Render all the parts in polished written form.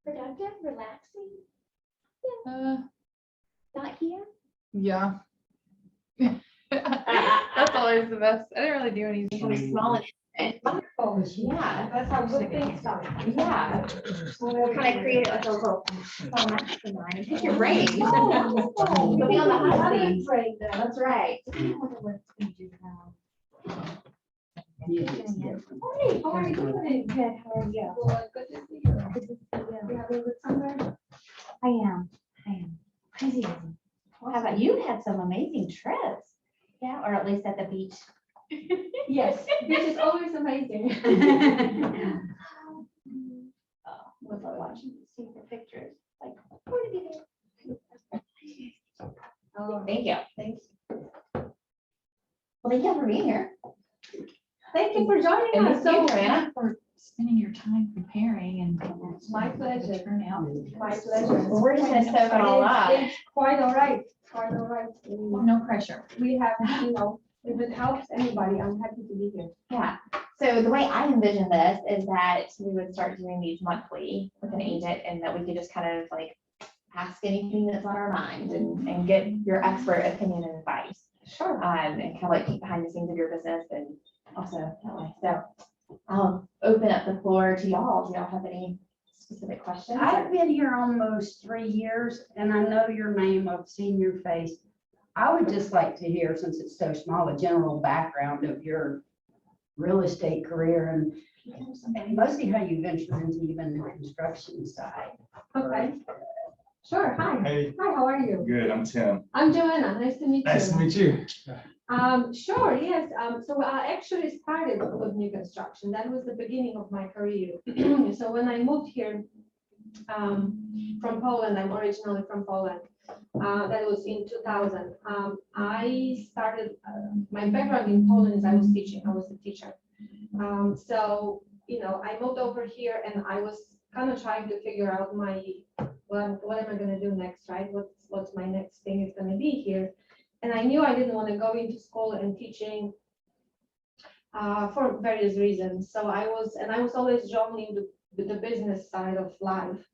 Productive, relaxing, not here. Yeah. That's always the best. I didn't really do anything. Really small and Oh, yeah, that's how good things start. yeah. We'll kind of create like a little mastermind. Pick your brain. Oh, You'll be on the hot Another seat. brain there. That's right. Hey, how are you doing? Good, how are you? Well, good to see you. Good to see you. You having a good summer? I am. Crazy busy. How about you? Had some amazing trips. Yeah, or at least at the beach. Yes, this is always amazing. Was I watching, seeing the pictures? Like, where did you go? Oh, Thank you. Thanks. Well, thank you for being here. thank you for joining And us. thank you, So, Joanna. For spending your time preparing and. My pleasure. the Turnout. my pleasure. Well, we're just gonna soak it all up. It's quite all right, quite all right. No pressure. We have, if it helps anybody, I'm happy to be here. Yeah, so the way I envision this is that we would start doing these monthly with an agent and that we could just kind of like ask anything that's on our mind and get your expert opinion and advice. Sure. And kind of like keep behind the scenes of your business and also that way. So I'll open up the floor to y'all. Do y'all have any specific questions? I've been here almost 3 years and I know your name, I've seen your face. I would just like to hear, since it's so small, a general background of your real estate career and mostly how you ventured into even the construction side. Okay. Sure. Hi. Hey, Hi, how are you? good, I'm Tim. I'm Joanna. Nice to meet you. Nice to meet you. Sure, yes. So I actually started with new construction. That was the beginning of my career. So when I moved here from Poland, I'm originally from Poland. That was in 2000. I started, my background in Poland is I was teaching. I was a teacher. So, I moved over here and I was kind of trying to figure out what am I going to do next, right? What's my next thing is going to be here? And I knew I didn't want to go into school and teaching for various reasons. So I was always drawn into the business side of life.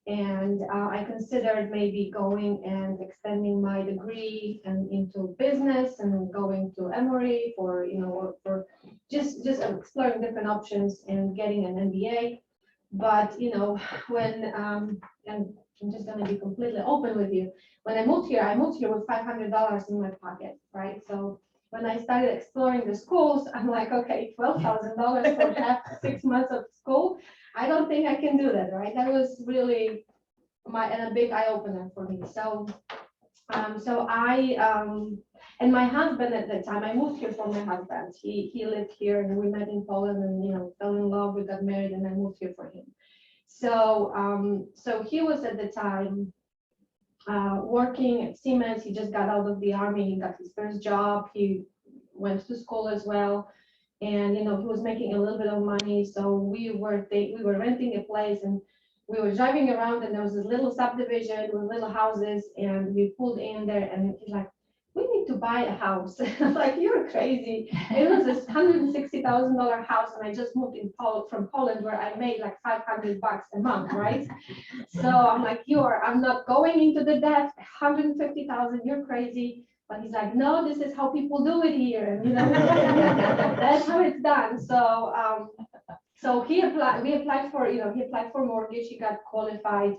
And I considered maybe going and extending my degree and into business and going to Emory for just exploring different options and getting an MBA. But when and I'm just going to be completely open with you. When I moved here with $500 in my pocket, right? So when I started exploring the schools, I'm like, okay, $12,000 for half 6 months of school. I don't think I can do that, right? That was really a big eye opener for me. So and my husband at the time, I moved here for my husband. He lived here and we met in Poland and fell in love. We got married and I moved here for him. So he was at the time working at Siemens. He just got out of the army. He got his first job. He went to school as well. And he was making a little bit of money. So we were renting a place and we were driving around and there was this little subdivision with little houses and we pulled in there and he's like, we need to buy a house. I'm like, you're crazy. It was this $160,000 house and I just moved from Poland where I made like $500 a month, right? So I'm like, I'm not going into the debt, 150,000, you're crazy. But he's like, no, this is how people do it here. That's how it's done. So we applied for mortgage, he got qualified.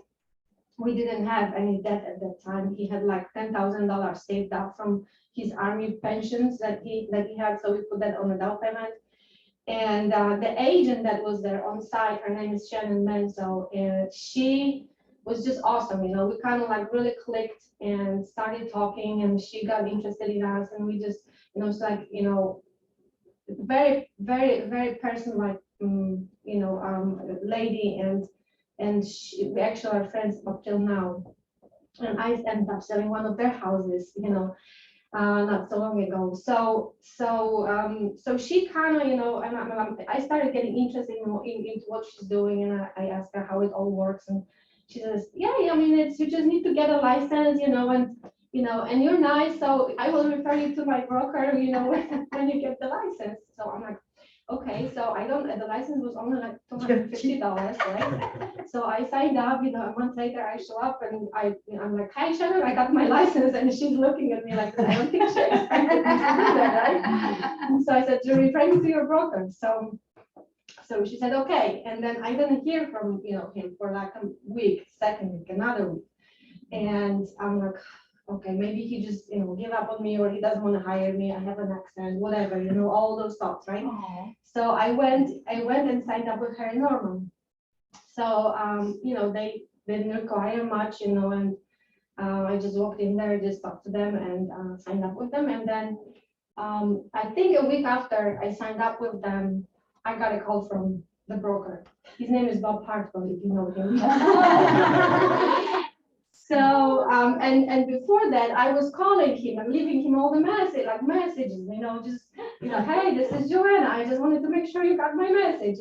We didn't have any debt at that time. He had like $10,000 saved up from his army pensions that he had. So we put that on a down payment. And the agent that was there on site, her name is Shannon Menso, and she was just awesome. We kind of like really clicked and started talking and she got interested in us and we just, it's like, very, very, very person-like, lady and we actually are friends up till now. And I ended up selling one of their houses, not so long ago. So she kind of, and I started getting interested into what she's doing, and I asked her how it all works, and she says, yeah, I mean, you just need to get a license, and you're nice, so I will refer you to my broker, when you get the license. So I'm like, okay. okay, so I don't, the license was only like $250, right? So I signed up, a month later I show up and I'm like, hi Sharon, I got my license, and she's looking at me like, I don't think she expected me to do that, right? And so I said, you're referring to your broker. So she said, okay, and then I didn't hear from, him for like a week, second week, another week. And I'm like, okay, maybe he just, give up on me, or he doesn't want to hire me. I have an accent, whatever, all those thoughts, right? So I went and signed up with her in Norman. So, they didn't require much, and I just walked in there, just talked to them and signed up with them. And then I think a week after I signed up with them, I got a call from the broker. His name is Bob Hartwell, if you know him. So, and before that, I was calling him and leaving him all the messages, just, hey, this is Joanna. I just wanted to make sure you got my message,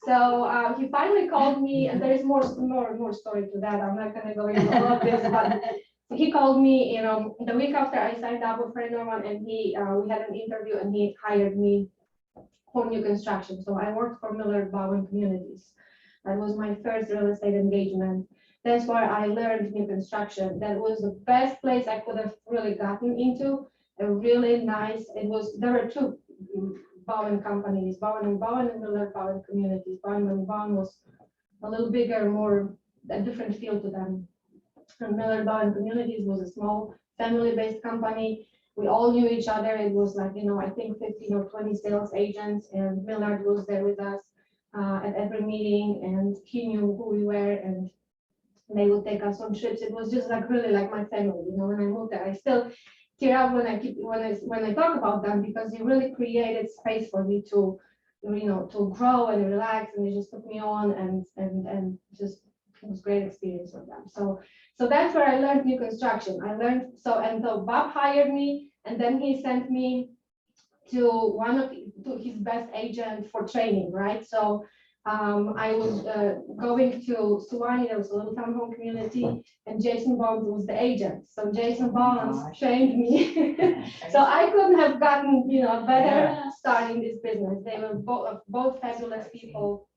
So he finally called me, and there is more story to that. I'm not gonna go into all of this, but he called me, the week after I signed up with Fred Norman, and we had an interview, and he hired me for new construction. So I worked for Miller Bowen Communities. That was my first real estate engagement. That's where I learned new construction. That was the best place I could have really gotten into. A really nice, there were two Bowen companies, Bowen and Miller Bowen Communities. Bowen and Bowen was a little bigger, more, a different feel to them. And Miller Bowen Communities was a small family-based company. We all knew each other. It was like, I think 15 or 20 sales agents, and Millard was there with us at every meeting, and he knew who we were, and they would take us on trips. It was just like really like my family, when I moved there. I still tear up when I talk about them, because they really created space for me to, to grow and relax, and they just took me on, and just, it was a great experience with them. So that's where I learned new construction. So Bob hired me, and then he sent me to his best agent for training, right? So I was going to Suwannee. There was a little townhome community, and Jason Bonds was the agent. So Jason Bonds trained me. So I couldn't have gotten, a better start in this business. They were both fabulous people,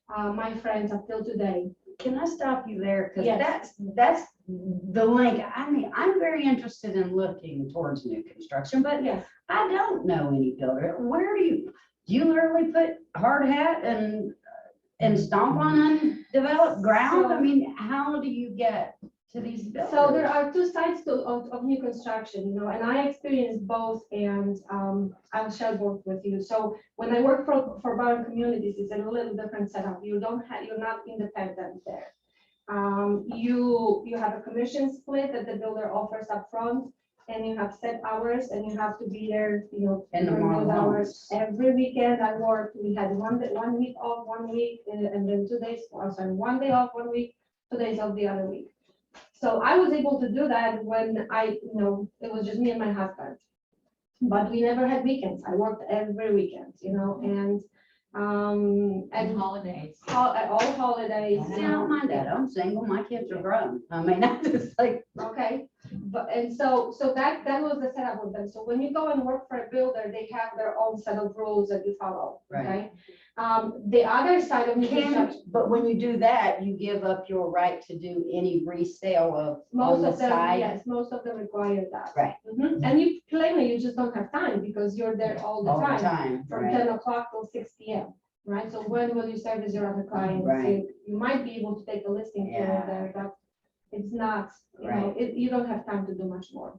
my friends up till today. Can I stop you there? Because Yes. that's the link. I mean, I'm very interested in looking towards new construction, but Yes. I don't know any builder. Where do you literally put hard hat and stomp on undeveloped ground? So- I mean, how do you get to these builders? So there are two sides of new construction, and I experienced both, and I'll share both with you. So when I work for Bowen Communities, it's a little different setup. You're not independent there. You have a commission split that the builder offers up front, and you have set hours, and you have to be there, In the during those model hours. homes. Every weekend I worked, we had one week off, 1 week, and then 2 days, 1 day off 1 week, 2 days off the other week. So I was able to do that when it was just me and my husband. But we never had weekends. I worked every weekend, and holidays. all holidays. See, I don't mind that. I'm single. My kids are grown. I mean, I just like, Okay, so that was the setup with them. So when you go and work for a builder, they have their own set of rules that you follow, okay? The other side of new construction, but when you do that, you give up your right to do any resale of on most the of them, side. yes, most of them require that. Right. Mhm. And you just don't have time, because you're there all the All the time, time, from right? 10 o'clock till 6 p.m. Right? So when will you service your other clients? Right. You might be able to take a listing here Yeah. and there, but it's not, Right. you don't have time to do much more.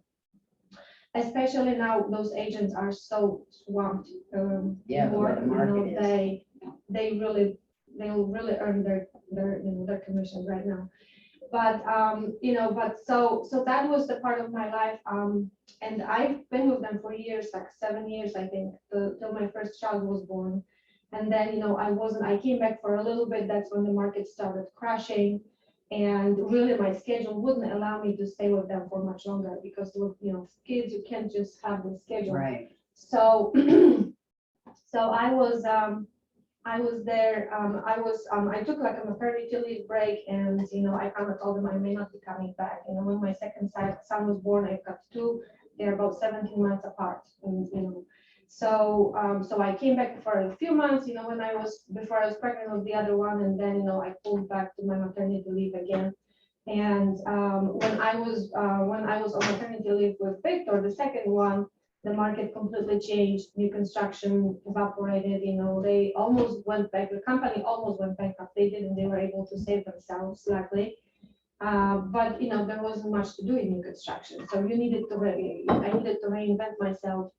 Especially now, those agents are so swamped. Yeah, the way the market is. They will really earn their commission right now. But so that was the part of my life. And I've been with them for years, like 7 years, I think, till my first child was born. And then, I came back for a little bit. That's when the market started crashing. And really my schedule wouldn't allow me to stay with them for much longer, because with, kids, you can't just have the schedule. Right. So, so I was there, I took like a maternity leave break, and, I kind of told them I may not be coming back. When my second son was born, I've got two, they're about 17 months apart, and, So, so I came back for a few months, before I was pregnant with the other one, and then, I pulled back to my maternity leave again. And when I was on maternity leave with Victor, the second one, the market completely changed. New construction evaporated. They almost went back. The company almost went bankrupt. They didn't. They were able to save themselves, luckily. But there wasn't much to do in new construction. So I needed to reinvent myself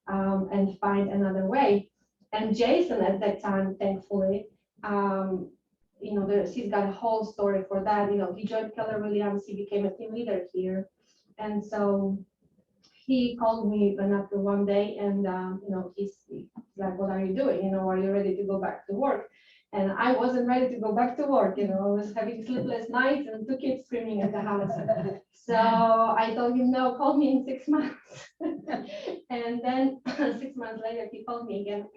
and find another way. And Jason at that time, thankfully, he's got a whole story for that. He joined Keller Williams, he became a team leader here. And so he called me after one day and, he's like, what are you doing? Are you ready to go back to work? And I wasn't ready to go back to work. I was having sleepless nights and 2 kids screaming at the house. So I told him, no, call me in 6 months. And then 6 months later, he called me again.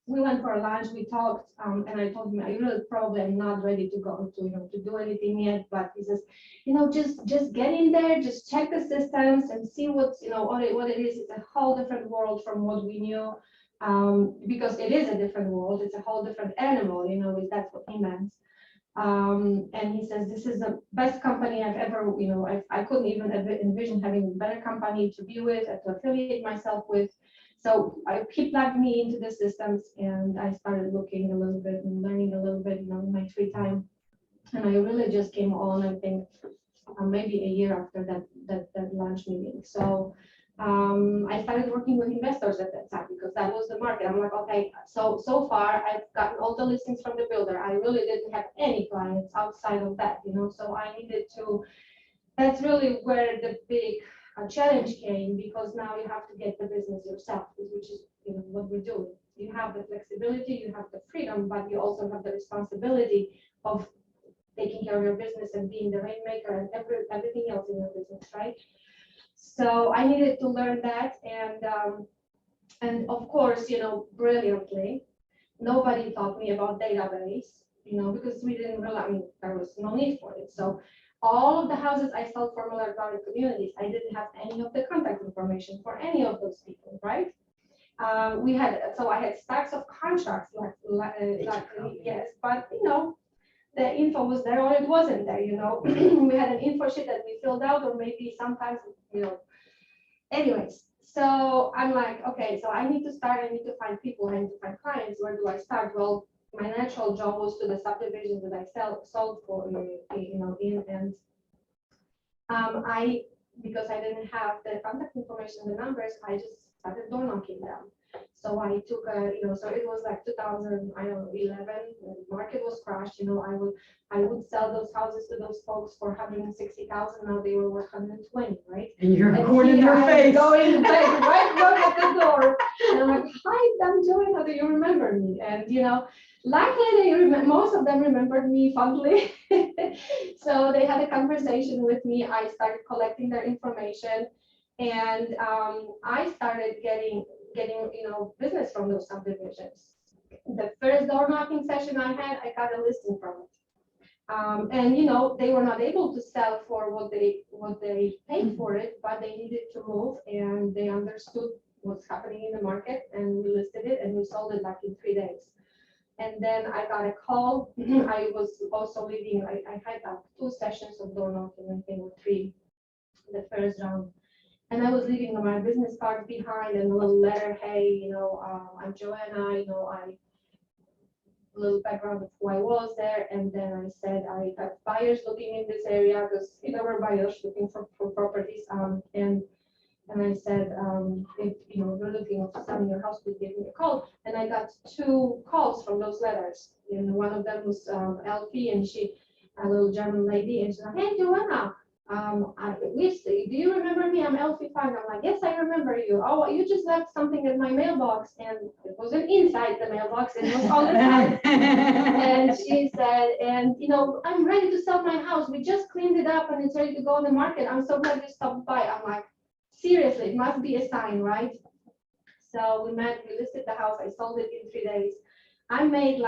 We went for lunch, we talked, and I told him, I really probably am not ready to go to do anything yet, but he says, just get in there, just check the systems and see what's, what it is. It's a whole different world from what we knew, because it is a different world. It's a whole different animal, if that's what he meant. And he says, this is the best company I've ever, I couldn't even envision having a better company to be with and to affiliate myself with. So he plugged me into the systems, and I started looking a little bit and learning a little bit, in my free time. And I really just came on, I think, maybe a year after that lunch meeting. So I started working with investors at that time because that was the market. I'm like, okay, so far I've gotten all the listings from the builder. I really didn't have any clients outside of that, so I needed to, that's really where the big challenge came, because now you have to get the business yourself, which is what we're doing. You have the flexibility, you have the freedom, but you also have the responsibility of taking care of your business and being the rainmaker and everything else in your business, right? So I needed to learn that, and of course, brilliantly, nobody taught me about database, because we didn't really, there was no need for it. So all of the houses I sold for Miller Valley communities, I didn't have any of the contact information for any of those people, right? I had stacks of contracts, yes, but the info was there or it wasn't there, we had an info sheet that we filled out, or maybe sometimes, anyways. So I'm like, okay, so I need to find people, I need to find clients. Where do I start? Well, my natural job was to the subdivisions that I sold for, because I didn't have the contact information, the numbers, I just started door knocking them. So I took so it was like 2011, the market was crashed, I would sell those houses to those folks for 160,000, now they were worth 120, right? And you're recording your face. Going back, right at the door. And I'm like, hi, I'm Joanna, do you remember me? And luckily most of them remembered me fondly. So they had a conversation with me. I started collecting their information, and I started getting business from those subdivisions. The first door knocking session I had, I got a listing from it. And they were not able to sell for what they paid for it, but they needed to move, and they understood what's happening in the market, and we listed it and we sold it like in 3 days. And then I got a call. I was also leading, I had 2 sessions of door knocking, I think, or 3, the first round. And I was leaving my business card behind and a little letter, hey, I'm Joanna, a little background of who I was there. And then I said, I have buyers looking in this area, because there were buyers looking for properties. And I said, if you're looking to sell your house, please give me a call. And I got 2 calls from those letters. And one of them was Elfie, and a little German lady, and she's like, hey, Joanna, do you remember me? I'm Elfie Fine. I'm like, yes, I remember you. Oh, you just left something in my mailbox, and it wasn't inside the mailbox, it was on the side. And she said, and I'm ready to sell my house. We just cleaned it up and it's ready to go on the market. I'm so glad you stopped by. I'm like, seriously, it must be a sign, right? So we met, we listed the house, I sold it in 3 days. I made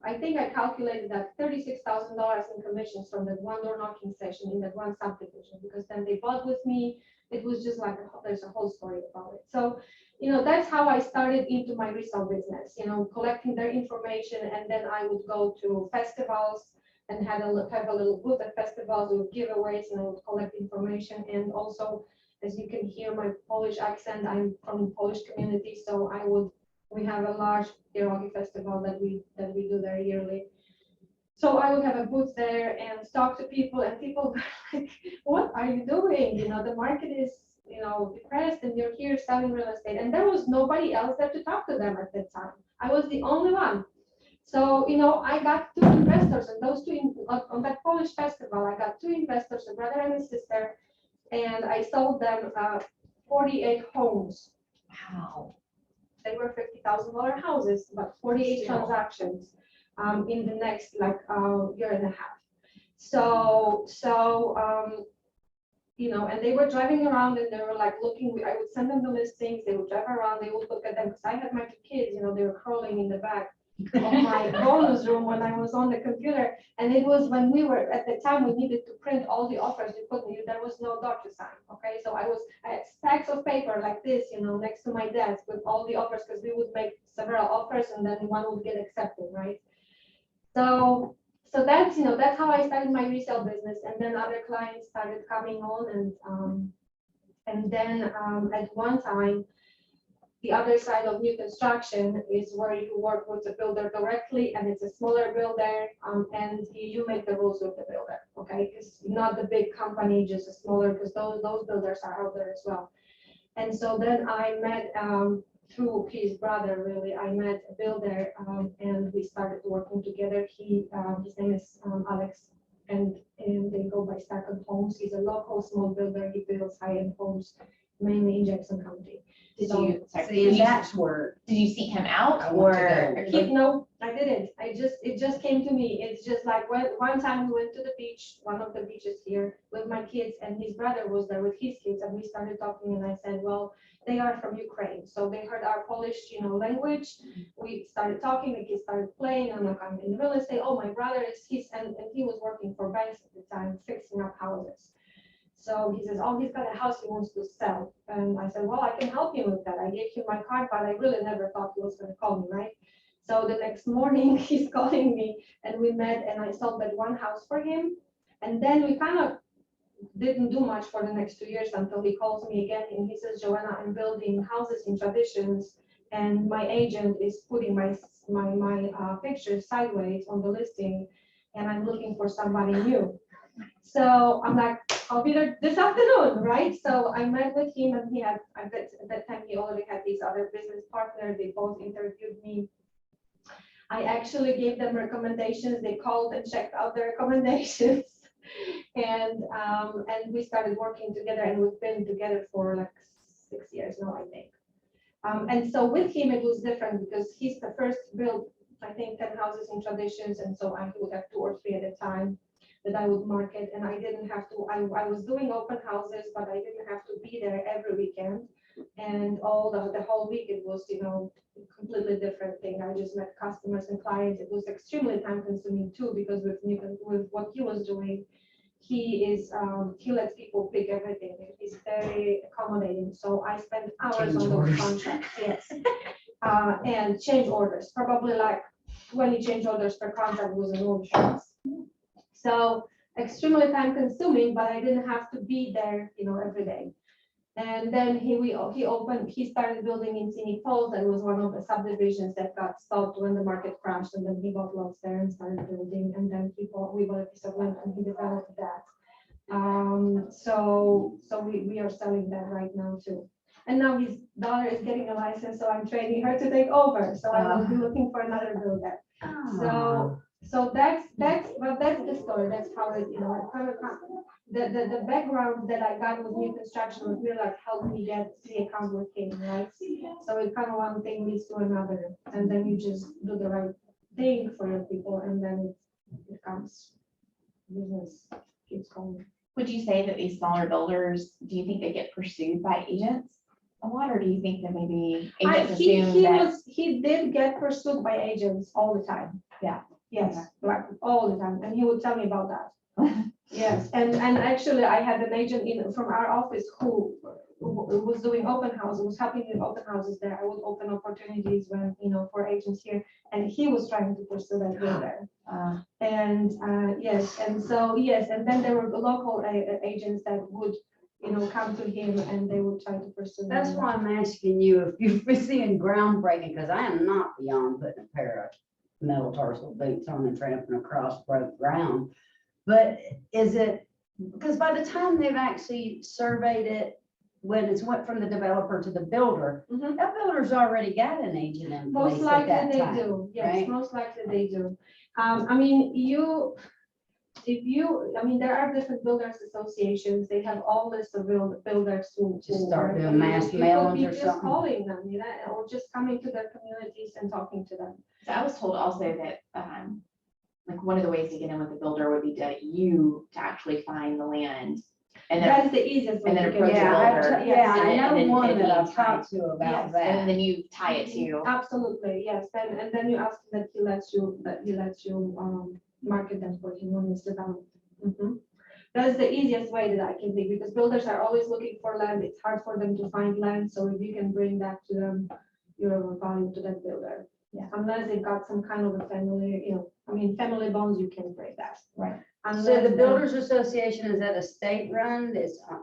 I think I calculated that $36,000 in commissions from that one door knocking session in that one subdivision, because then they bought with me. It was just like there's a whole story about it. So that's how I started into my resale business, collecting their information, and then I would go to festivals and have a little booth at festivals with giveaways, would collect information. And also, as you can hear my Polish accent, I'm from the Polish community, so we have a large pierogi festival that we do there yearly. So I would have a booth there and talk to people, and people were like, what are you doing? The market is, depressed, and you're here selling real estate. And there was nobody else there to talk to them at that time. I was the only one. So, I got two investors, and those two, on that Polish festival, I got two investors, a brother and a sister, and I sold them 48 homes. Wow. They were $50,000 houses, but 48 Still. transactions in the next year and a half. And they were driving around, and they were like looking. I would send them the listings. They would drive around. They would look at them, because I had my two kids. They were crawling in the back of my bonus room when I was on the computer. And it was when we were at the time we needed to print all the offers. There was no DocuSign. Okay, so I had stacks of paper like this, next to my desk with all the offers, because we would make several offers and then one would get accepted, right? So that's how I started my resale business, and then other clients started coming on, and then at one time, the other side of new construction is where you work with the builder directly, and it's a smaller builder, and you make the rules with the builder, okay? It's not the big company, just a smaller, because those builders are out there as well. And so then I met through his brother, really, I met a builder, and we started working together. His name is Alex, and they go by Stacken Homes. He's a local small builder. He builds high-end homes, mainly in Jackson County. See, that's where Did you seek him out, I want to or? No, I didn't. It just came to me. It's just like one time we went to the beach, one of the beaches here, with my kids, and his brother was there with his kids, and we started talking, and I said, well, they are from Ukraine, so they heard our Polish, language. We started talking, the kids started playing. I'm like, I'm in real estate. Oh, my brother is and he was working for banks at the time, fixing up houses. So he says, oh, he's got a house he wants to sell. And I said, well, I can help you with that. I gave him my card, but I really never thought he was going to call me, right? So the next morning he's calling me, and we met, and I sold that one house for him. And then we kind of didn't do much for the next 2 years until he calls me again, and he says, Joanna, I'm building houses in Traditions, and my agent is putting my pictures sideways on the listing, and I'm looking for somebody new. So I'm like, I'll be there this afternoon, right? So I met with him, and at that time he already had his other business partner. They both interviewed me. I actually gave them recommendations. They called and checked out the recommendations. And we started working together, and we've been together for like 6 years now, I think. And so with him, it was different, because he's the first build, I think, 10 houses in Traditions, and so I would have 2 or 3 at a time that I would market, and I didn't have to. I was doing open houses, but I didn't have to be there every weekend, and the whole week it was, a completely different thing. I just met customers and clients. It was extremely time consuming too, because with what he was doing, he lets people pick everything. He's very accommodating. So I spent hours on those contracts, yes, and change orders, probably like 20 change orders per contract was a normal price. So extremely time consuming, but I didn't have to be there, every day. And then he started building in Scenic Falls. That was one of the subdivisions that got stopped when the market crashed, and then he bought lots there and started building, and then we bought a piece of land, and he developed that. So we are selling that right now too. And now his daughter is getting a license, so I'm training her to take over. So I will be looking for another builder. So that's the story. That's how it, the background that I got with new construction was really like helped me get the account with him, right? So it kind of one thing leads to another, and then you just do the right thing for your people, and then it comes, business keeps going. Would you say that these smaller builders, do you think they get pursued by agents a lot, or do you think that maybe agents assume that? He did get pursued by agents all the time. Yeah. Yes, like all the time, and he would tell me about that. Yes, and actually I had an agent from our office who was doing open houses, was helping with open houses there. I would open opportunities when, for agents here, and he was trying to pursue that builder. And yes, and so, yes, and then there were local agents that would, come to him and they would try to pursue. That's him. why I'm asking you if you've been seeing groundbreaking, because I am not beyond putting a pair of metal tarsal boots on and tramping across broke ground. But is it, because by the time they've actually surveyed it, when it's went from the developer to the builder, Mhm. that builder's already got an agent in place Most at likely that they time. do, yes, right? most likely they do. I mean, there are different builders associations, they have all lists of builders who. Just who start are- doing you mass could mailings be or just something. calling them, or just coming to their communities and talking to them. So I was told also that, like one of the ways to get in with the builder would be to actually find the land. And then, That is the easiest way and then to get. approach a Yeah, builder. yeah, and I then- and know then one it that being I've talked to about Yes, and that. then you tie it to, Absolutely, yes, and then you ask that he lets you market them for him when it's developed. That is the easiest way that I can think, because builders are always looking for land, it's hard for them to find land, so if you can bring that to them, you're of value to that builder. Yeah. Unless they've got some kind of a family, family bonds, you can break that. Right. So the Builders Association, is that a state run?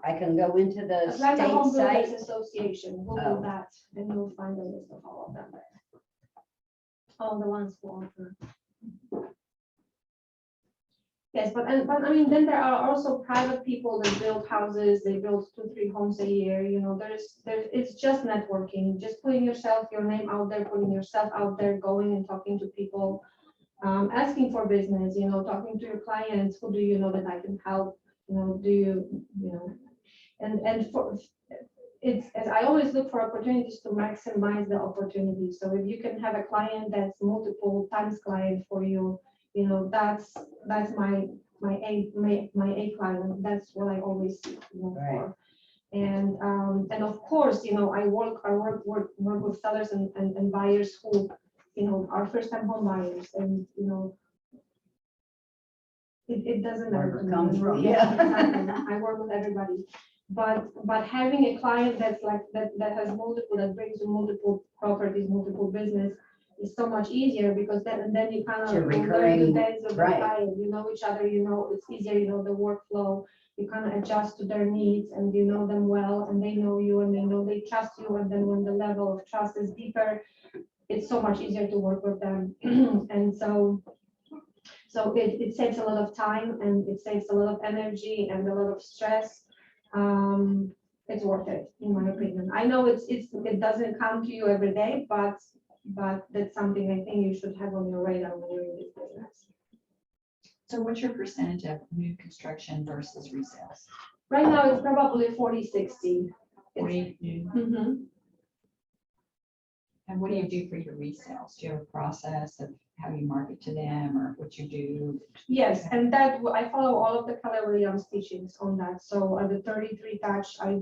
I can go into the Atlanta Home state Builders site? Association, Oh. Google that, and you'll find a list of all of them there. All the ones who offer. Yes, but I mean, then there are also private people that build houses, they build 2-3 homes a year, it's just networking, just putting your name out there, putting yourself out there, going and talking to people, asking for business, talking to your clients, who do you know that I can help, and for, as I always look for opportunities to maximize the opportunity. So if you can have a client that's multiple times client for you, that's my A client. That's what I always seek, Right. for. And of course, I work with sellers and buyers who, are first time home buyers, and it doesn't matter. Wherever to it me, comes from, yeah, yeah. exactly. I work with everybody. But having a client that's like that has multiple, that brings you multiple properties, multiple business, is so much easier, because then you kind of Your learn the recurring, beds of the right. client, you know each other, it's easier, the workflow, you kind of adjust to their needs, and you know them well, and they know you, and they trust you, and then when the level of trust is deeper, it's so much easier to work with them. And so it saves a lot of time, and it saves a lot of energy and a lot of stress. It's worth it, in my opinion. I know it doesn't come to you every day, but that's something I think you should have on your radar when you're in this business. So what's your percentage of new construction versus resales? Right now, it's probably 40-60. 40 new. Mhm. And what do you do for your resales? Do you have a process of how you market to them, or what you do? Yes, and that I follow all of the Keller Williams teachings on that. So the 33 touch, I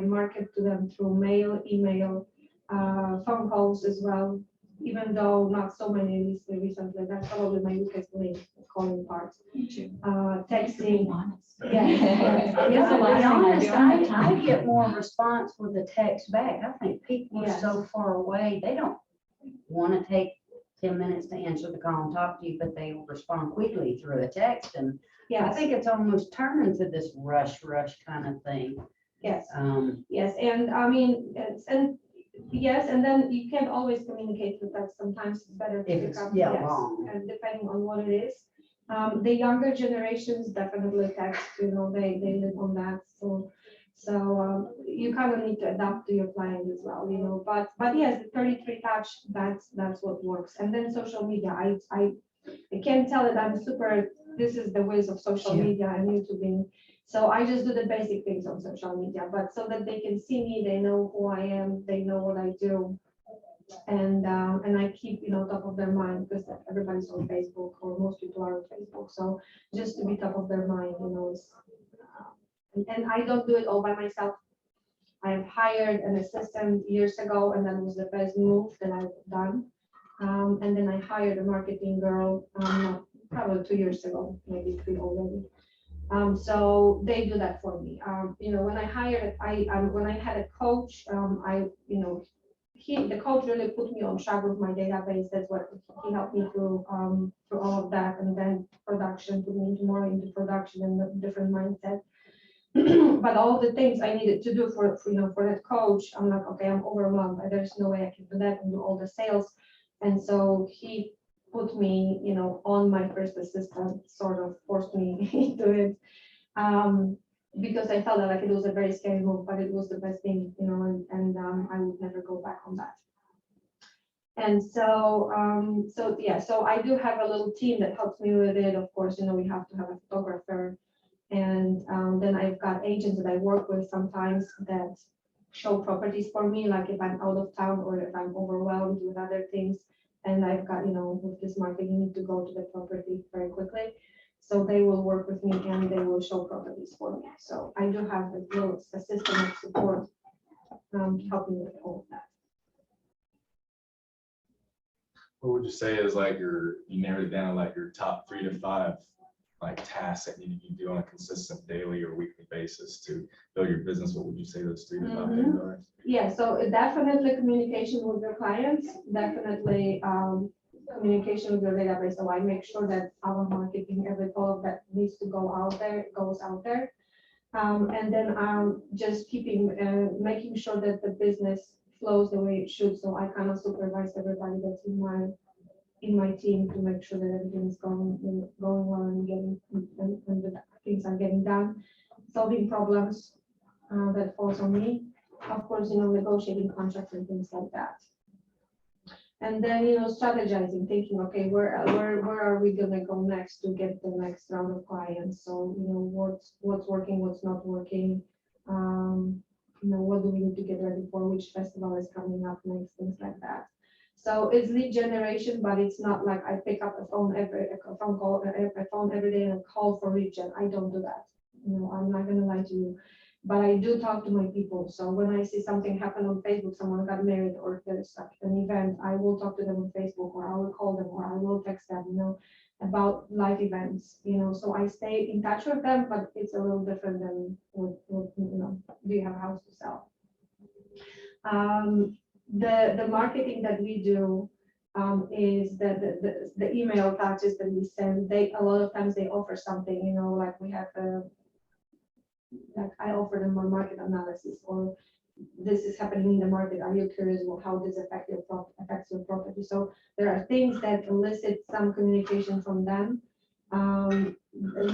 market to them through mail, email, phone calls as well. Even though not so many recently, that's probably my weakest link, calling part. Texting. Yes. Yeah, to last be thing I honest, do all the I time. get more response with the text back. I think people are Yes. so far away, they don't want to take 10 minutes to answer the call and talk to you, but they will respond quickly through a text. And I Yes, think it's almost turned into this rush kind of thing. yes. Um, Yes, and I mean, yes, and then you can't always communicate with that. Sometimes it's better to If pick it's, up, yeah, yes, long. and depending on what it is. The younger generations definitely text, they live on that. So you kind of need to adapt to your client as well, but yes, the 33 touch, that's what works. And then social media, I can't tell that I'm super, this is the ways of social Yeah. media and YouTubing. So I just do the basic things on social media, but so that they can see me, they know who I am, they know what I do. And I keep, top of their mind, because everybody's on Facebook, or most people are on Facebook. So just to be top of their mind, and I don't do it all by myself. I've hired an assistant years ago, and that was the best move that I've done. And then I hired a marketing girl, probably 2 years ago, maybe 3 already. So they do that for me. When I hired, when I had a coach, the coach really put me on track with my database. That's what he helped me through all of that, and then production, put me more into production and a different mindset. But all the things I needed to do for that coach, I'm like, okay, I'm overwhelmed. There's no way I can do that and do all the sales. And so he put me, on my first assistant, sort of forced me into it. Because I felt that like it was a very scary move, but it was the best thing, and I would never go back on that. And so I do have a little team that helps me with it. Of course, we have to have a photographer. And then I've got agents that I work with sometimes that show properties for me, like if I'm out of town or if I'm overwhelmed with other things. And I've got, with this market, you need to go to the property very quickly. So they will work with me and they will show properties for me. So I do have a system of support to help me with all of that. What would you say is like you narrowed it down like your top 3 to 5 like tasks that you need to do on a consistent daily or weekly basis to build your business? What would you say those 3 to 5 things are? Yeah, so definitely communication with your clients, definitely communication with your database. So I make sure that our marketing, all of that needs to go out there, goes out there. And then just making sure that the business flows the way it should. So I kind of supervise everybody that's in my team to make sure that everything is going well and the things are getting done, solving problems that falls on me. Of course, negotiating contracts and things like that. And then, strategizing, thinking, okay, where are we gonna go next to get the next round of clients? So, what's working, what's not working, what do we need to get ready for, which festival is coming up next, things like that. So it's lead generation, but it's not like I pick up a phone every day and call for lead gen. I don't do that. I'm not gonna lie to you. But I do talk to my people. So when I see something happen on Facebook, someone got married or there's an event, I will talk to them on Facebook or I will call them or I will text them, about live events, so I stay in touch with them, but it's a little different than with do you have a house to sell? The marketing that we do is the email touches that we send. A lot of times they offer something, like we have like I offer them more market analysis, or this is happening in the market. Are you curious about how this affects your property? So there are things that elicit some communication from them. And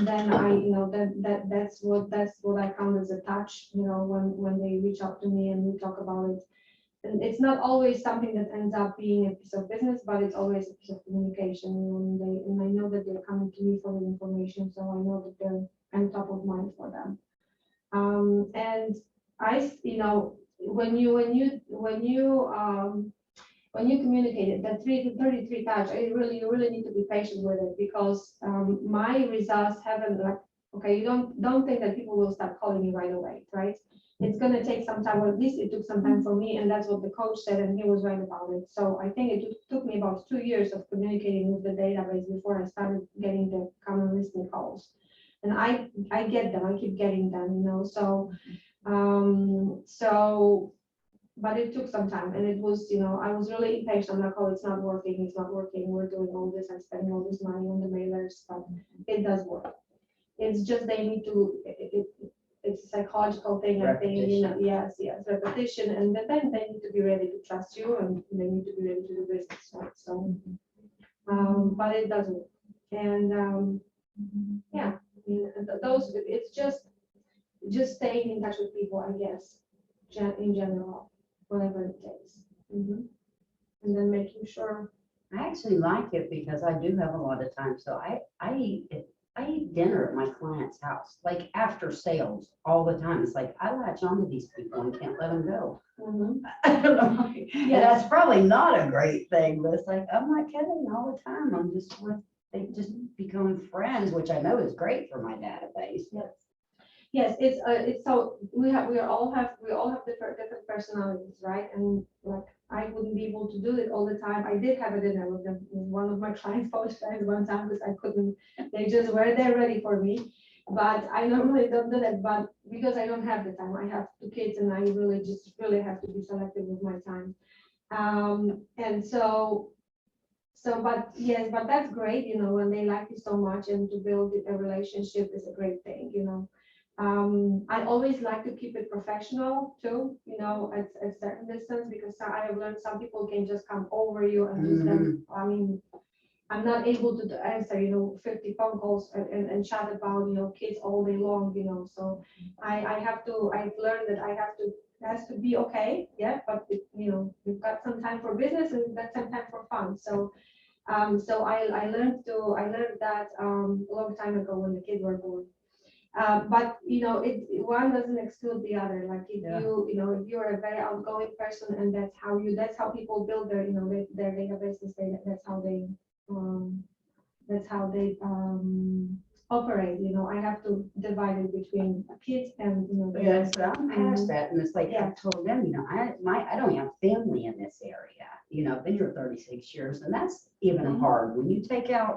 then that's what I count as a touch, when they reach out to me and we talk about it. And it's not always something that ends up being a piece of business, but it's always a piece of communication. And I know that they're coming to me for the information, so I know that I'm top of mind for them. And when you communicate it, that 33 touch, you really need to be patient with it, because my results haven't okay, you don't think that people will start calling you right away, right? It's going to take some time, or at least it took some time for me, and that's what the coach said, and he was right about it. So I think it took me about 2 years of communicating with the database before I started getting the common listing calls. And I get them, I keep getting them, but it took some time, and it was, I was really impatient. I'm like, oh, it's not working. We're doing all this, I'm spending all this money on the mailers, but it does work. It's just they need to, it's a psychological thing, I think, yes, repetition, and then they need to be ready to trust you, and they need to be ready to do business, right? So, but it does work. And yeah, it's just staying in touch with people, I guess, in general, whatever it takes. And then making sure. I actually like it because I do have a lot of time. So I eat dinner at my client's house, like after sales all the time. It's like I latch onto these people and can't let them go. I don't know. Yeah, that's probably not a great thing, but it's like I'm not kidding all the time. I'm just they just become friends, which I know is great for my database. Yes, it's so we all have different personalities, right? And like I wouldn't be able to do it all the time. I did have a dinner with them, with one of my clients' Polish friends one time, because I couldn't. They just were there ready for me. But I normally don't do that, but because I don't have the time, I have 2 kids and I really have to be selective with my time. And but yes, but that's great, when they like you so much and to build a relationship is a great thing. I always like to keep it professional too, at certain distance, because I have learned some people can just come over you and use them. I mean, I'm not able to answer, 50 phone calls and chat about, kids all day long, so I've learned that it has to be okay, yeah, but we've got some time for business and we've got some time for fun, so I learned that a long time ago when the kids were born. But one doesn't exclude the other. Like if Yeah. if you're a very outgoing person and that's how people build their databases. That's how they operate. I have to divide it between kids and Yeah, so I'm past that, and it's like Yeah. I told them, I don't have family in this area, I've been here 36 years, and that's even Mhm. hard, when you take out,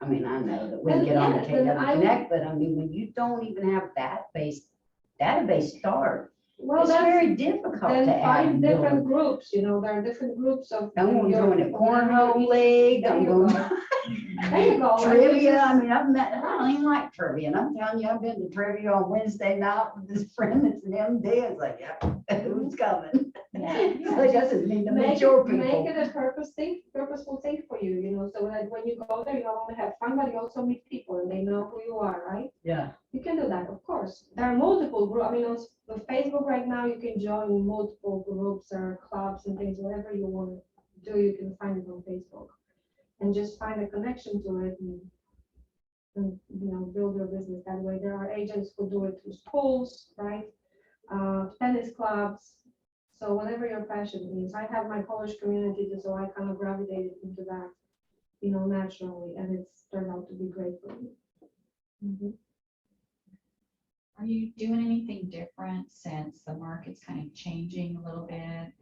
I mean, I know that we Well, get on the yeah, then KW Connect, but I mean, when you don't even have that database start, well, it's that's very difficult then to find add. different groups. There are different groups of. I'm going to your join a cornhole community. league, There I'm you going go. There you go. And you trivia, just- I mean, I don't even like trivia, and I'm telling you, I've been to trivia on Wednesday night with this friend that's an MD, it's like, yeah, who's coming? So it doesn't mean to meet your Make people. it a purposeful thing for you, so that when you go there, you not only have fun, but you also meet people and they know who you are, right? Yeah. You can do that, of course. There are multiple groups. I mean, on Facebook right now, you can join multiple groups or clubs and things, whatever you want to do, you can find it on Facebook. And just find a connection to it and build your business that way. There are agents who do it through schools, right? Tennis clubs. So whatever your passion is, I have my Polish community, so I kind of gravitated into that, naturally, and it's turned out to be great for me. Mhm. Are you doing anything different since the market's kind of changing a little bit?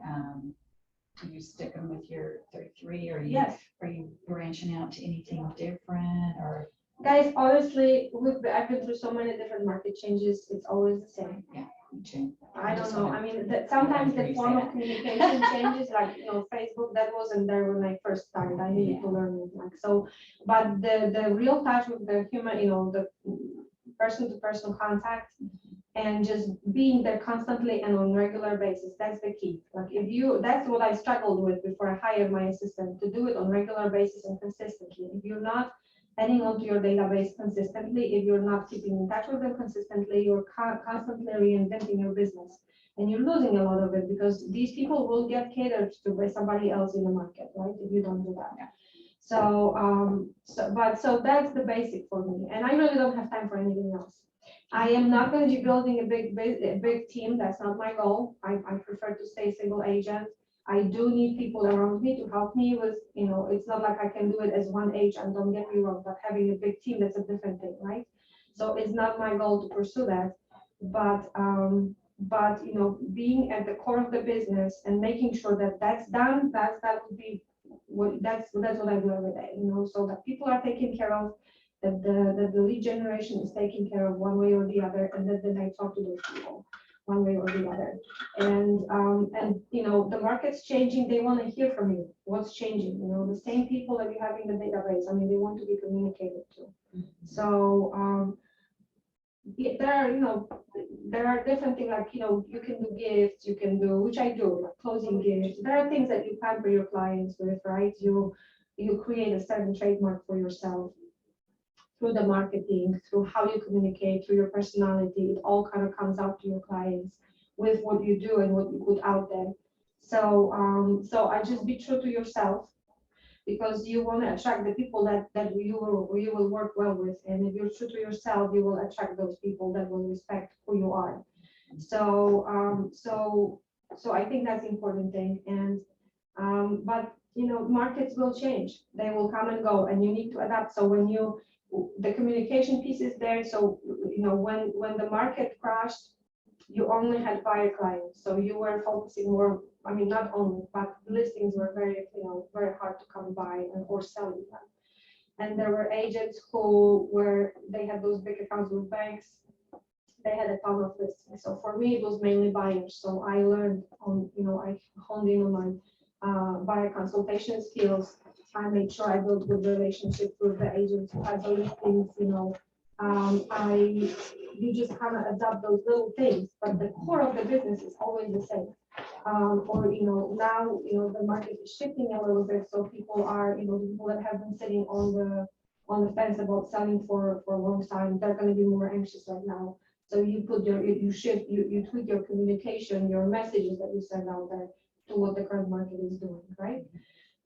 Are you sticking with your 33 or Yes. are you branching out to anything different or? Guys, honestly, I've been through so many different market changes. It's always the same. Me too. I don't just know. wanna- I mean, that sometimes the hear you form say of that. communication changes, like, Facebook, that wasn't there when I first started. I needed to learn it, like, so, but the real touch with the human, the person-to-person contact and just being there constantly and on regular basis, that's the key. Like that's what I struggled with before I hired my assistant, to do it on regular basis and consistently. If you're not adding onto your database consistently, if you're not keeping in touch with them consistently, you're constantly reinventing your business. And you're losing a lot of it because these people will get catered to by somebody else in the market, right? If you don't do that. Yeah. So that's the basic for me. And I really don't have time for anything else. I am not going to be building a big team. That's not my goal. I prefer to stay single agent. I do need people around me to help me with, it's not like I can do it as one agent, don't get me wrong, but having a big team, that's a different thing, right? So it's not my goal to pursue that, but being at the core of the business and making sure that that's done, that would be that's what I do every day, so that people are taken care of, that the lead generation is taken care of one way or the other, and then I talk to those people one way or the other. And the market's changing, they want to hear from you. What's changing? The same people that you have in the database, I mean, they want to be communicated to. So there are different things, like, you can do gifts, you can do, which I do, like closing gifts. There are things that you pamper your clients with, right? You create a certain trademark for yourself through the marketing, through how you communicate, through your personality. It all kind of comes out to your clients with what you do and what you put out there. So I just be true to yourself, because you want to attract the people that you will work well with. And if you're true to yourself, you will attract those people that will respect who you are. So I think that's the important thing. And but markets will change. They will come and go, and you need to adapt. So when the communication piece is there. So when the market crashed, you only had buyer clients, so you were focusing more. I mean, not only, but listings were very hard to come by or sell even. And there were agents they had those big accounts with banks. They had a ton of listings. So for me, it was mainly buyers. So I learned I honed in on my buyer consultation skills. I made sure I built good relationships with the agents who had the listings, you just kind of adopt those little things, but the core of the business is always the same. Now, the market is shifting a little bit, so people are, the people that have been sitting on the fence about selling for a long time, they're gonna be more anxious right now. So you put you tweak your communication, your messages that you send out there to what the current market is doing, right?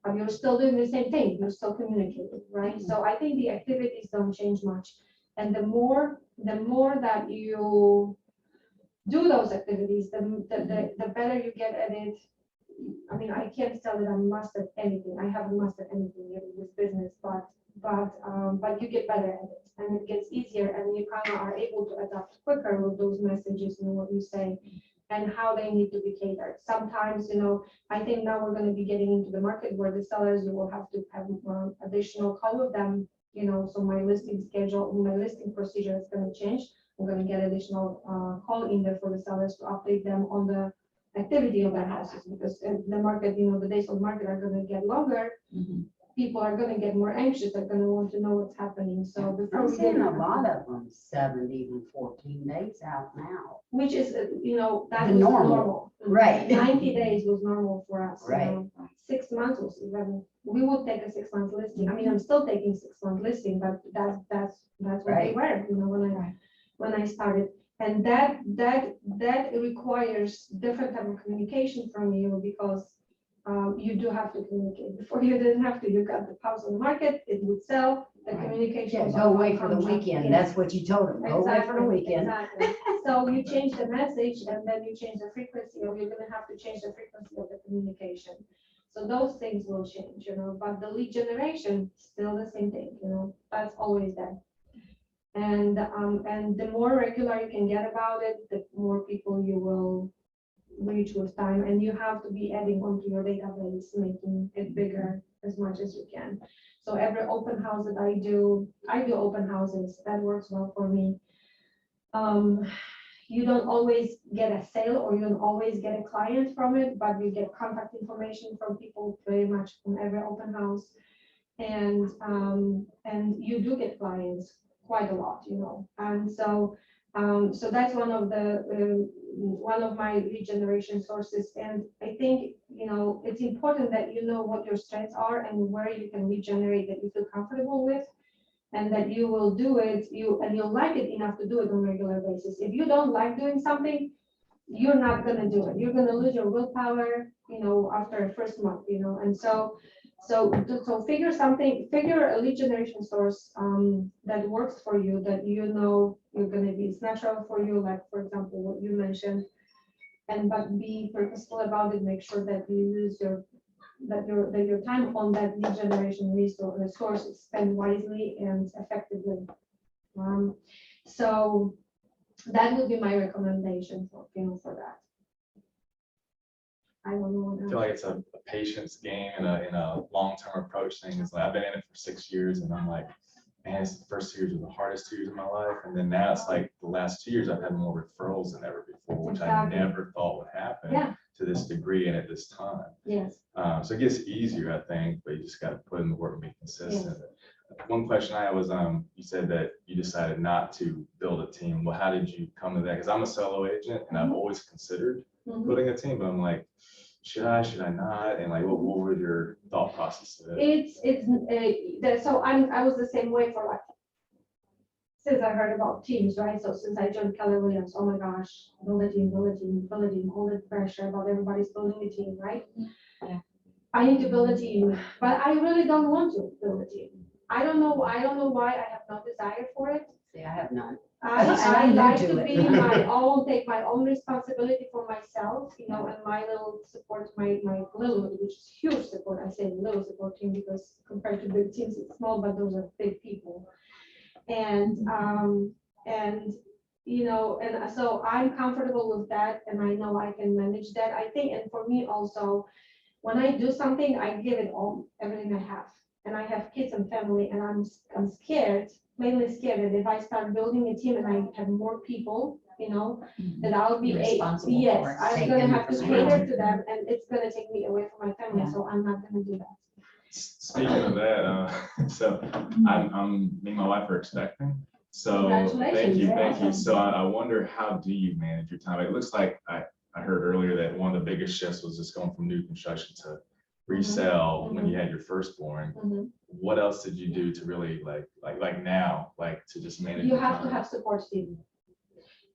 But you're still doing the same thing, you're still communicating, right? So I think the activities don't change much. And the more that you do those activities, the better you get at it. I mean, I can't tell that I mastered anything. I haven't mastered anything yet in this business, but you get better at it, and it gets easier, and you kind of are able to adapt quicker with those messages and what you say, and how they need to be catered. Sometimes, I think now we're going to be getting into the market where the sellers, you will have to have additional call with them. So my listing schedule, my listing procedure is going to change. I'm going to get additional call in there for the sellers to update them on the activity of their houses, because the market, the days on market are going to get longer. People are going to get more anxious. They're going to want to know what's happening. So before I'm we seeing get a lot of them 7, even 14 days out now. which is, that The was normal. normal. Right. 90 days was normal for us. Right. 6 months was even, we would take a 6-month listing. I mean, I'm still taking 6-month listing, but that's what they Right. were, when I started. And that requires different type of communication from you, because you do have to communicate. Before you didn't have to. You got the house on the market, it would sell, the Right. communication. Yeah, was go on away for the contract. weekend. Yes. That's what you told them. Go away for the weekend. Exactly. So you change the message, and then you change the frequency, or you're gonna have to change the frequency of the communication. So those things will change, but the lead generation, still the same thing, that's always there. And the more regular you can get about it, the more people you will reach with time, and you have to be adding onto your database, making it bigger as much as you can. So every open house that I do open houses. That works well for me. You don't always get a sale, or you don't always get a client from it, but you get contact information from people pretty much from every open house. And you do get clients quite a lot, and so that's one of my lead generation sources. And I think, it's important that you know what your strengths are and where you can lead generate that you feel comfortable with, and that you will do it, and you'll like it enough to do it on a regular basis. If you don't like doing something, you're not gonna do it. You're gonna lose your willpower, after a first month, and so figure a lead generation source that works for you, that you're gonna be, it's natural for you, like for example, what you mentioned, but be purposeful about it. Make sure that you use your time on that lead generation resource is spent wisely and effectively. So that would be my recommendation for that. I don't know. I feel like it's a patience game and a long-term approach thing. It's like, I've been in it for 6 years, and I'm like, man, the first 2 years were the hardest 2 years of my life. And then now it's like the last 2 years I've had more referrals than ever before, which Exactly. I never thought would happen to this degree and at this time. Yes. So it gets easier, I think, but you just got to put in the work and be consistent. One question I had was, you said that you decided not to build a team. Well, how did you come to that? Because I'm a solo agent, and I've always considered building a team, but I'm like, should I not? And like, what were your thought process to it? So I was the same way for since I heard about teams, right? So since I joined Keller Williams, oh my gosh, build a team, all the pressure about everybody's building a team, right? Yeah. I need to build a team, but I really don't want to build a team. I don't know why I have no desire for it. See, I have none. I I'm new like to to it. be take my own responsibility for myself, and my little support, my little, which is huge support. I say little support team because compared to big teams, it's small, but those are big people. And so I'm comfortable with that, and I know I can manage that. I think, and for me also, when I do something, I give it all, everything I have. and I have kids and family, and I'm scared, mainly scared that if I start building a team and I have more people, that I'll be You're responsible for yes, it. I'm Take gonna them have to from cater home. to them, and it's gonna take me away from my family, Yeah. so I'm not gonna do that. Speaking of that, so me and my wife are expecting. So thank Congratulations. you, thank you. Awesome. So I wonder, how do you manage your time? It looks like I heard earlier that one of the biggest shifts was just going from new construction to resell when you had your firstborn. Mhm. What else did you do to really like now, like to just manage? You your have to time? have support team.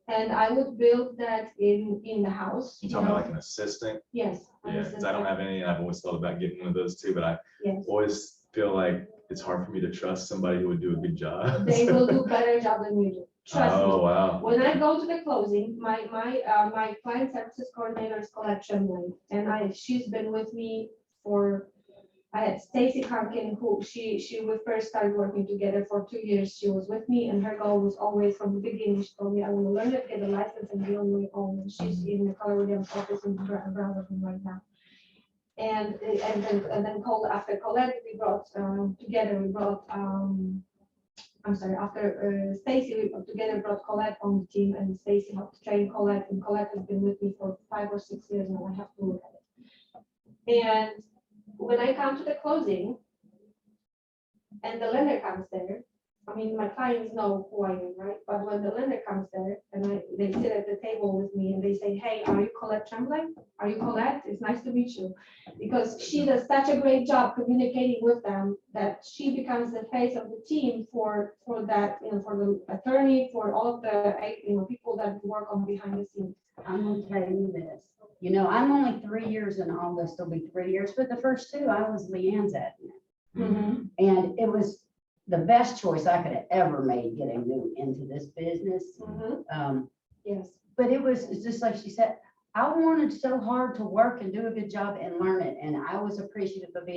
And I would build that in the house. You talking about like an assistant? Yes. an Yeah, because I don't assistant. have any, and I've always thought about getting one of those too, but I Yes. always feel like it's hard for me to trust somebody who would do a good job. They will do better job than you do. Trust me. Oh, wow. When I go to the closing, my client services coordinator is Colette Tremblay, and she's been with me for, I had Stacy Conkin, who we first started working together for 2 years. She was with me, and her goal was always from the beginning, she told me, I want to learn it, get a license, and be on my own. And she's in the Keller Williams office in Brownsville right now. And then after Colette, we brought together, I'm sorry, after Stacy, we brought Colette on the team, and Stacy helped train Colette, and Colette has been with me for 5 or 6 years now. I have to look at it. And when I come to the closing and the lender comes there, I mean, my clients know who I am, right? But when the lender comes there and they sit at the table with me and they say, hey, are you Colette Tremblay? Are you Colette? It's nice to meet you. Because she does such a great job communicating with them that she becomes the face of the team for that, for the attorney, for all of the, people that work on behind the scenes. I'm gonna tell you this, I'm only 3 years in August, it'll be 3 years, but the first 2, I was Leanne's admin. Mhm. And it was the best choice I could have ever made getting new into this business. Mhm. Yes. But it's just like she said, I wanted so hard to work and do a good job and learn it. And I was appreciative of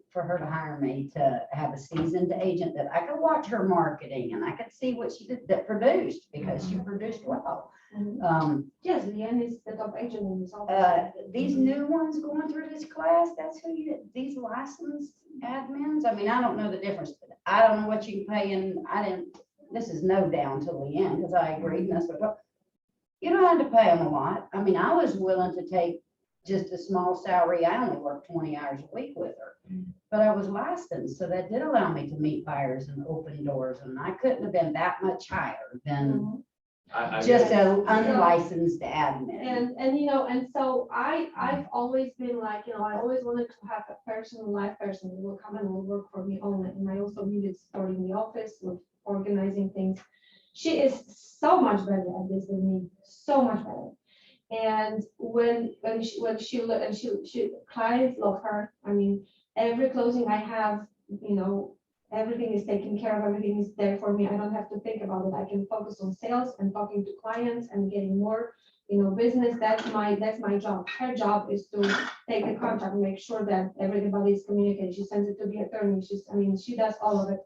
for her to hire me to have a seasoned agent that I could watch her marketing and I could see what she did that produced, because she produced well. Mhm. Yes, Leanne is the top agent in this office. These new ones going through this class, that's who these licensed admins, I mean, I don't know the difference, but I don't know what you can pay, and this is no down to Leanne, because I agreed, and that's what, you don't have to pay them a lot. I mean, I was willing to take just a small salary. I only worked 20 hours a week with her, but I was licensed, so that did allow me to meet buyers and open doors, and I couldn't have been that much higher than Mhm. just an unlicensed admin. And so I've always been like, I always wanted to have a live person who will come and will work for me only. And I also needed support in the office with organizing things. She is so much better at this than me, so much better. And when she clients love her. I mean, every closing I have, everything is taken care of, everything is there for me. I don't have to think about it. I can focus on sales and talking to clients and getting more, business. That's my job. Her job is to take the contract and make sure that everybody is communicating. She sends it to the attorney. She does all of it.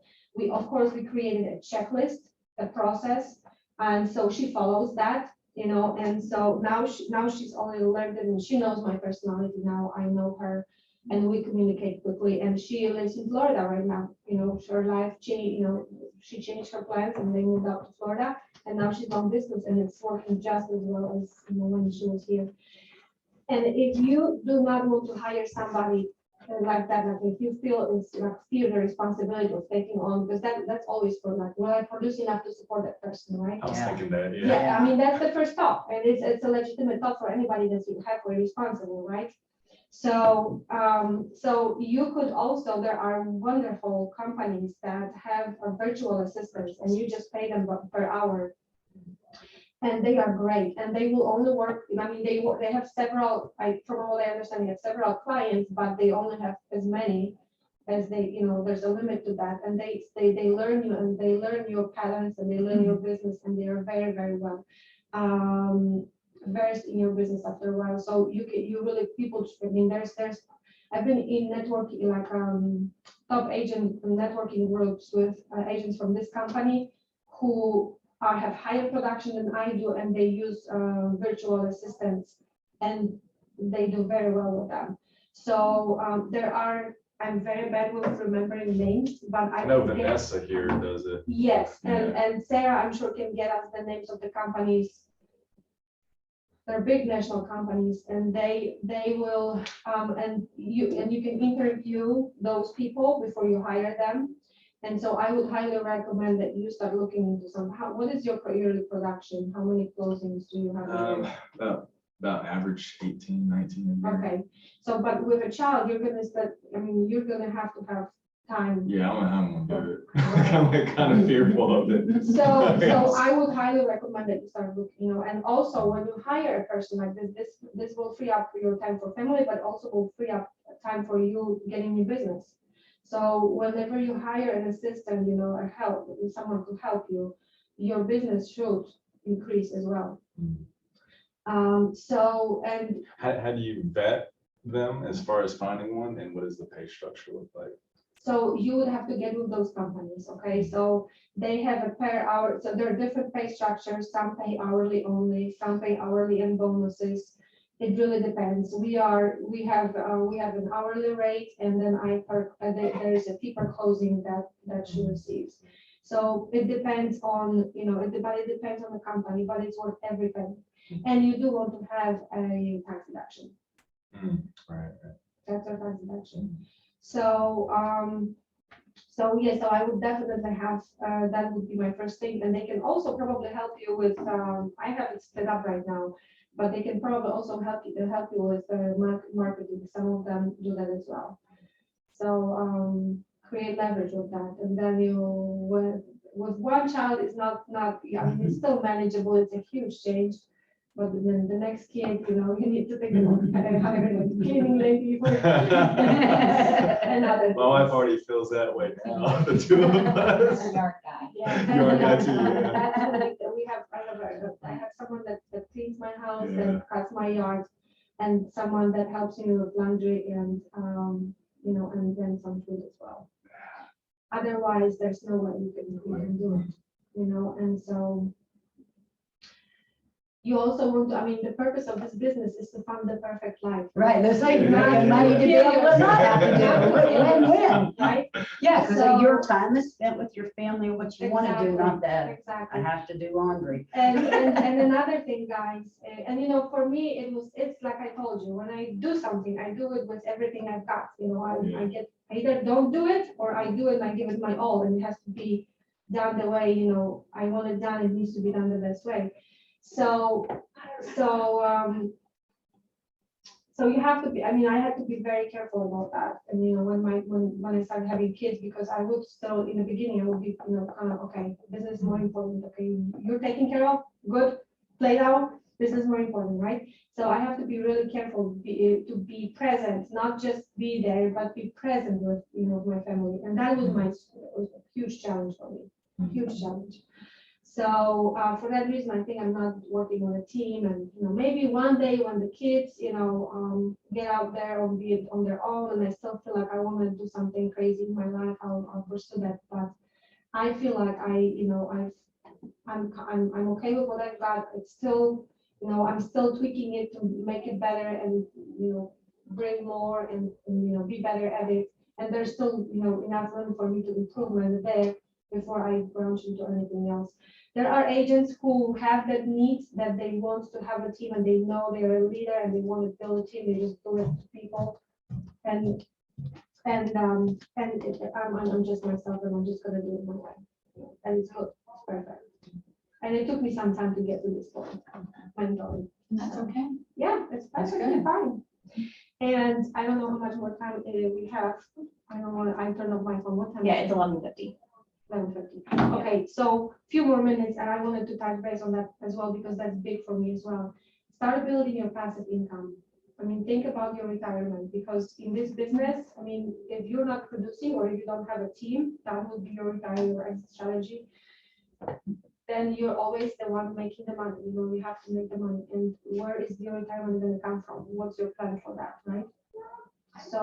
Of course, we created a checklist, a process, and so she follows that, and so now she's already learned it, and she knows my personality now. I know her. And we communicate quickly, and she lives in Florida right now. Her life changed, she changed her plans and they moved out to Florida, and now she's on business and it's working just as well as, when she was here. And if you do not want to hire somebody like that, like if you feel the responsibility of taking on, because that's always for will I produce enough to support that person, right? I was Yeah. thinking that, yeah. Yeah, I mean, that's the first thought, and it's a legitimate thought for anybody that's halfway responsible, right? So, you could also, there are wonderful companies that have virtual assistants, and you just pay them per hour. And they are great, and they will only work, they have several, from what I understand, they have several clients, but they only have as many as they, there's a limit to that, and they learn you, and they learn your patterns, and they learn your business, and they are very, very well versed in your business after a while. So you really, people, I've been in networking, like top agent networking groups with agents from this company who have higher production than I do, and they use virtual assistants, and they do very well with them. So I'm very bad with remembering names, but I I know can get. Vanessa here does it. Yes, and, Yeah. and Sarah, I'm sure can get us the names of the companies. They're big national companies and they will, and you can interview those people before you hire them. And so I would highly recommend that you start looking into what is your yearly production? How many closings do you have a year? About average 18, 19 a year. Okay, so but with a child, you're gonna start, you're gonna have to have time. Yeah, I'm gonna do it. I'm kind of fearful of it. So I would highly recommend that you start looking, and also when you hire a person like this will free up your time for family, but also will free up time for you getting new business. So whenever you hire an assistant, a help, someone to help you, your business should increase as well. And How do you vet them as far as finding one, and what does the pay structure look like? so you would have to get with those companies, okay? So they have a per hour, so there are different pay structures. Some pay hourly only, some pay hourly and bonuses. It really depends. We have an hourly rate, and then there is a fee per closing that she receives. So it depends on, it depends on the company, but it's worth every penny. And you do want to have a tax deduction. Right. That's our tax deduction. So, so I would definitely have, that would be my first thing. And they can also probably help you with, I have it split up right now, but they can probably also help you with marketing. Some of them do that as well. So, create leverage with that. And then with one child, it's not, it's still manageable. It's a huge change. But then the next kid, you need to think about hiring a cleaning lady. Another. My wife already feels that way now, the two of us. Yard guy. Yeah. You are that too, yeah. I have someone that cleans my house, Yeah. that cuts my yard, and someone that helps me with laundry and, and then some food as well. Otherwise, there's no way you can do it, and so. You also want to, the purpose of this business is to fund the perfect life. Right, there's like money to be able to not have to do it, win-win. Right? Yeah, because So- your time is spent with your family and what you want to do, not that Exactly. I have to do laundry. And another thing, guys, for me, it's like I told you, when I do something, I do it with everything I've got, I either don't do it or I do it and I give it my all, and it has to be done the way, I want it done, it needs to be done the best way. So you have to be, I had to be very careful about that. And, when I started having kids, because I would still, in the beginning, I would be, kind of, okay, business is more important. Okay, you're taken care of, good, play down, this is more important, right? So I have to be really careful to be present, not just be there, but be present with, my family. And that was was a huge challenge for me, huge challenge. So for that reason, I think I'm not working on a team, and maybe one day when the kids get out there or be it on their own, and I still feel like I want to do something crazy in my life, I'll pursue that. But I feel like I'm okay with what I've got. It's still I'm still tweaking it to make it better and bring more and be better at it. And there's still enough room for me to improve when there before I branch into anything else. There are agents who have that need that they want to have a team and they know they're a leader and they want to build a team. They just do it to people, and I'm just myself and I'm just gonna do it my way, and it's good, it's perfect. And it took me some time to get to this point, mentally. That's okay. Yeah, it's That's perfectly good. fine. And I don't know how much more time we have. I don't want to. I turned off my phone. What time? Yeah, is it's it? 11:50. 11:50. Okay, so few more minutes, and I wanted to touch base on that as well, because that's big for me as well. Start building your passive income. Think about your retirement, because in this business, if you're not producing or if you don't have a team, that would be your retirement or exit strategy. Then you're always the one making the money. You have to make the money. And where is your retirement going to come from? What's your plan for that, right? So,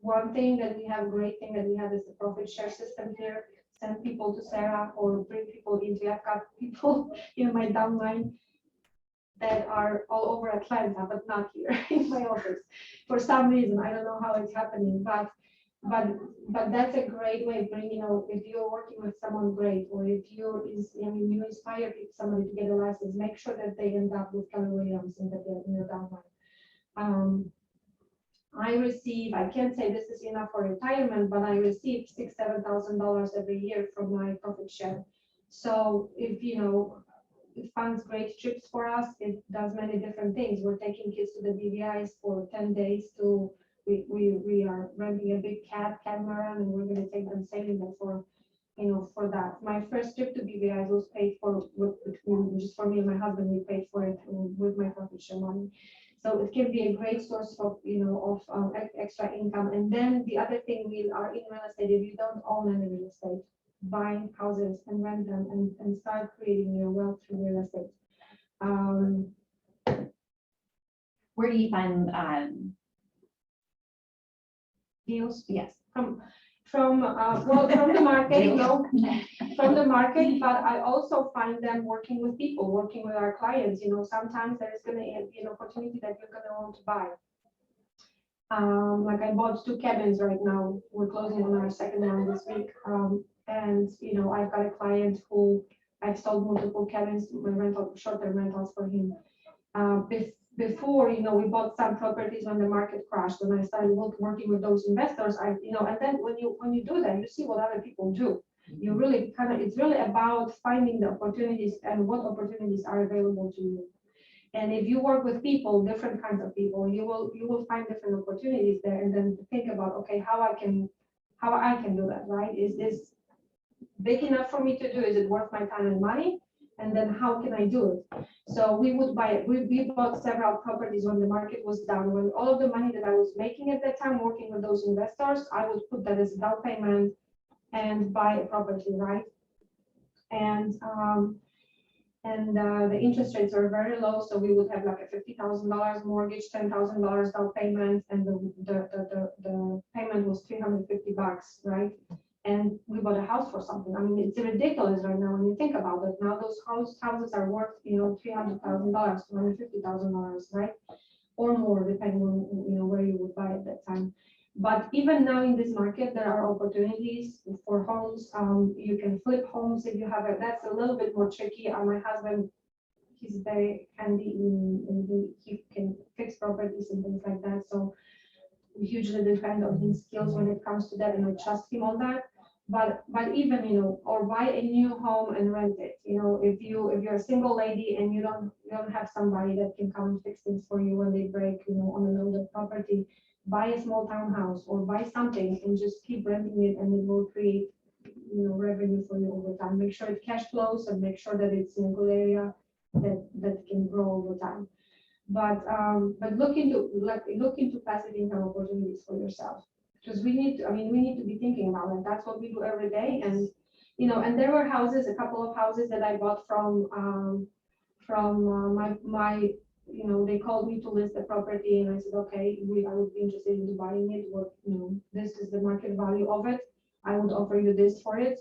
one thing that we have, great thing that we have, is the profit share system here. Send people to Sarah or bring people into. I've got people in my downline. that are all over Atlanta, but not here in my office. For some reason, I don't know how it's happening, but that's a great way of bringing, if you're working with someone great, or if you inspire somebody to get a license, make sure that they end up with Keller Williams in the downline. I can't say this is enough for retirement, but I receive $6,000-7,000 every year from my profit share. So if, it funds great trips for us, it does many different things. We're taking kids to the BVIs for 10 days we are renting a big catamaran, and we're gonna take them sailing for that. My first trip to BVIs was paid for just for me and my husband. We paid for it with my profit share money. So it can be a great source of, extra income. And then the other thing, we are in real estate. If you don't own any real estate, buy houses and rent them and start creating your wealth through real estate. Where do you find Deals yes. from the market, from the market, but I also find them working with people, working with our clients. Sometimes there is going to be an opportunity that you're going to want to buy. Like I bought 2 cabins right now. We're closing on our second one this week. And I've got a client who I've sold multiple cabins, short-term rentals for him. Before, we bought some properties when the market crashed, and I started working with those investors. And then when you do that, you see what other people do. You really it's really about finding the opportunities and what opportunities are available to you. And if you work with people, different kinds of people, you will find different opportunities there, and then think about, okay, how I can do that, right? Is this big enough for me to do? Is it worth my time and money? And then how can I do it? So we bought several properties when the market was down, when all of the money that I was making at that time working with those investors, I would put that as down payment and buy a property, right? And the interest rates were very low, so we would have like a $50,000 mortgage, $10,000 down payment, and the payment was $350, right? And we bought a house for something. I mean, it's ridiculous right now when you think about it. Now those houses are worth, $300,000, $250,000, right? Or more, depending on, where you would buy at that time. But even now in this market, there are opportunities for homes. You can flip homes if you have it. That's a little bit more tricky. My husband, he's very handy he can fix properties and things like that. So we hugely depend on his skills when it comes to that, and I trust him on that. But even, or buy a new home and rent it. If you're a single lady and you don't have somebody that can come and fix things for you when they break, on another property, buy a small townhouse or buy something and just keep renting it, and it will create, revenue for you over time. Make sure it cash flows and make sure that it's in a good area that can grow over time. But look into passive income opportunities for yourself. Because we need to be thinking about it. That's what we do every day. And, and there were a couple of houses that I bought from my, they called me to list the property, and I said, okay, I would be interested in buying it. This is the market value of it. I would offer you this for it.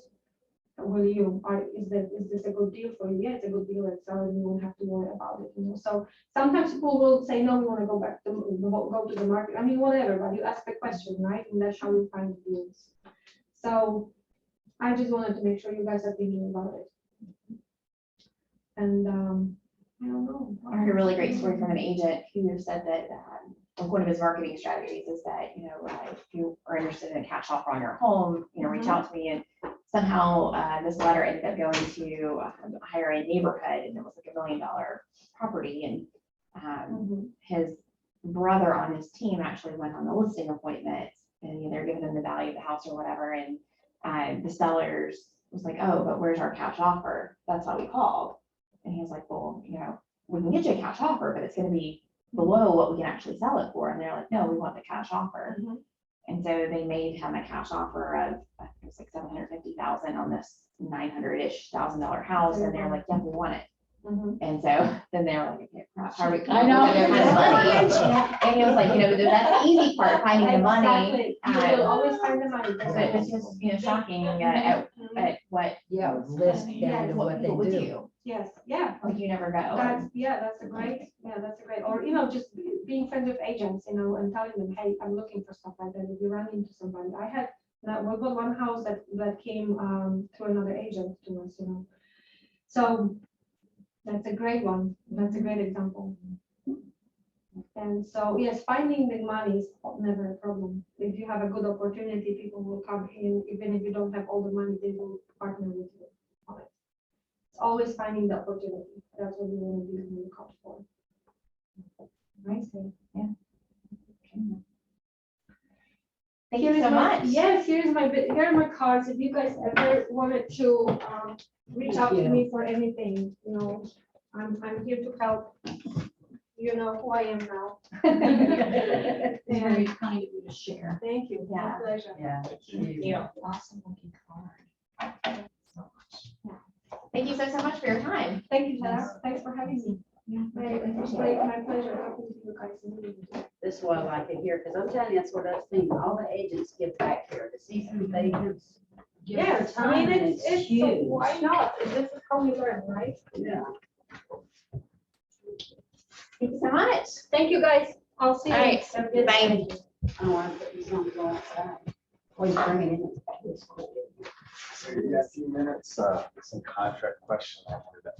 Is this a good deal for you? Yeah, it's a good deal. It's you won't have to worry about it. So sometimes people will say, no, we want to go to the market. I mean, whatever, but you ask the question, right? And that's how you find the deals. So I just wanted to make sure you guys are thinking about it. And I don't know. I heard a really great story from an agent who said that one of his marketing strategies is that, if you are interested in a cash offer on your home, reach out to me. And somehow this letter ended up going to hire a neighborhood, and it was like $1 million property. And his brother on his team actually went on the listing appointment, and they're giving him the value of the house or whatever. And the sellers was like, oh, but where's our cash offer? That's why we called. And he was like, well, we can get you a cash offer, but it's going to be below what we can actually sell it for. And they're like, no, we want the cash offer. And so they made him a cash offer of, I think it was like $750,000 on this $900,000-ish house. And they're like, yeah, we want it. Mhm. And so then they were like, okay, crap, how are we? I know. They're kind of money. And he was like, that's the easy part, finding the money. Exactly. You will always find the money. But it was just, shocking at what Yeah, list Yeah, down to what they people would do. Yes, yeah. Like you never know. That's a great, or, just being friends with agents, and telling them, hey, I'm looking for stuff like that. If you run into somebody, we got one house that came, through another agent to us, So that's a great one. That's a great example. And so, yes, finding the money is never a problem. If you have a good opportunity, people will come in, even if you don't have all the money, they will partner with you on it. It's always finding the opportunity. That's what we want to be on the lookout for. I see, yeah. Thank Here you is so my- much. Yes, here are my cards. If you guys ever wanted to reach out to me for anything, I'm here to help. You know who I am now. It's very And kind of you to share. thank you. My Yeah. pleasure. Yeah. Awesome looking card. So much. Thank you so much for your time. Thank you, Tara. Thanks for having me. Yeah. It was great. My pleasure talking to you guys. This is what I like to hear, because I'm telling you, that's what I was thinking, all the agents give back here, to see some agents. give their Yes, I time, mean, and it's, so huge. why not? This is how we learn, right? Yeah. Thank you so much. Thank you, guys. I'll see you. All right. Have a good Bye. day. I don't want to put these on the go outside. Always bring it in. It's cool. So you got a few minutes, some contract questions I wanted